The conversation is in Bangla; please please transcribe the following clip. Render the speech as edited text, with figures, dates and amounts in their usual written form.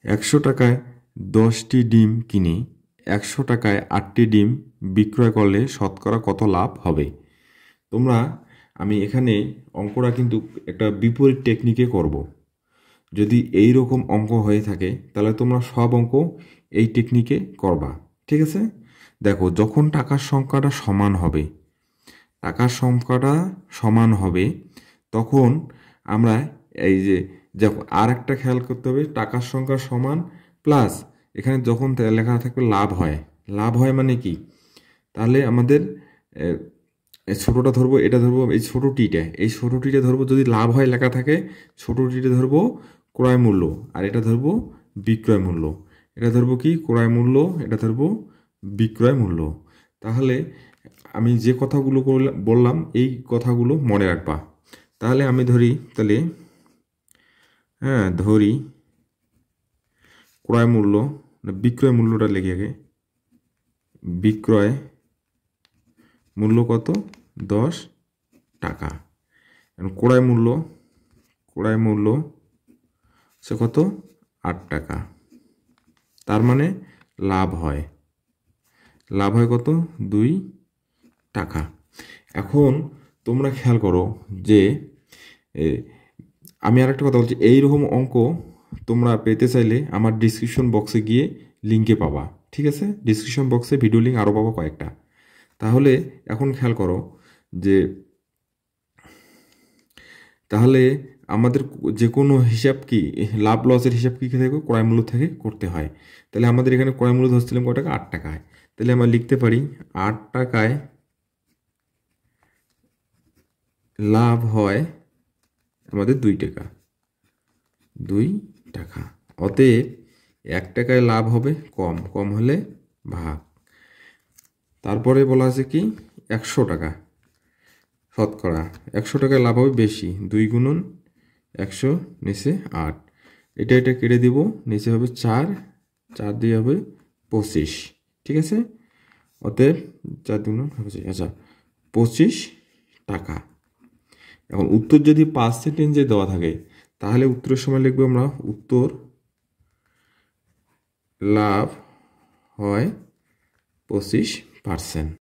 100 টাকায় 10টি ডিম কিনে 100 টাকায় 8টি ডিম বিক্রয় করলে শতকরা কত লাভ হবে? আমি এখানে অঙ্কটা কিন্তু একটা বিপরীত টেকনিকে করব। যদি এই রকম অঙ্ক হয়ে থাকে তাহলে তোমরা সব অঙ্ক এই টেকনিকে করবা, ঠিক আছে? দেখো, যখন টাকার সংখ্যাটা সমান হবে তখন আমরা এই যে যখন আর একটা খেয়াল করতে হবে, টাকার সংখ্যা সমান প্লাস এখানে যখন লেখা থাকবে লাভ হয় মানে কি? তাহলে আমাদের ছোটোটা ধরবো, এটা ধরবো, এই ছোটোটিটা ধরবো, যদি লাভ হয় লেখা থাকে ছোটোটিটা ধরবো ক্রয় মূল্য, আর এটা ধরবো বিক্রয় মূল্য। এটা ধরবো কি? ক্রয় মূল্য, এটা ধরবো বিক্রয় মূল্য। তাহলে আমি যে কথাগুলো বললাম এই কথাগুলো মনে রাখবা। তাহলে আমি ধরি ক্রয় মূল্য, বিক্রয় মূল্যটা লিখি আগে। বিক্রয় মূল্য কত? 10 টাকা। ক্রয় মূল্য সে কত? 8 টাকা। তার মানে লাভ হয় কত? 2 টাকা। এখন তোমরা খেয়াল করো যে আমি আর একটা কথা বলছি, এইরকম অঙ্ক তোমরা পেতে চাইলে আমার ডিসক্রিপশন বক্সে গিয়ে লিঙ্কে পাবা, ঠিক আছে? ডিসক্রিপশন বক্সে ভিডিও লিঙ্ক আরও পাবা কয়েকটা। তাহলে এখন খেয়াল করো যে তাহলে আমাদের যে কোনো হিসাব কি, লাভ লসের হিসাব কী থেকে? ক্রয় মূল্য থেকে করতে হয়। তাহলে আমাদের এখানে ক্রয় মূল্য ধরছিলাম কত টাকা? 8 টাকায়। তাহলে আমরা লিখতে পারি 8 টাকায় লাভ হয় আমাদের 2 টাকা। অতএব 1 টাকায় লাভ হবে কম হলে ভাগ। তারপরে বলা আছে কি? 100 টাকা শতকরা 100 টাকায় লাভ হবে বেশি, 2 গুণন 100 নিচে 8, এটা কেটে দিব, নিচে হবে 4 দিয়ে হবে 25, ঠিক আছে? অতএব 4 গুণন 25, আচ্ছা 25 টাকা। এখন উত্তর যদি পার্সেন্টেজে দেওয়া থাকে তাহলে উত্তরের সময় লিখবো আমরা উত্তর লাভ হয় 25%।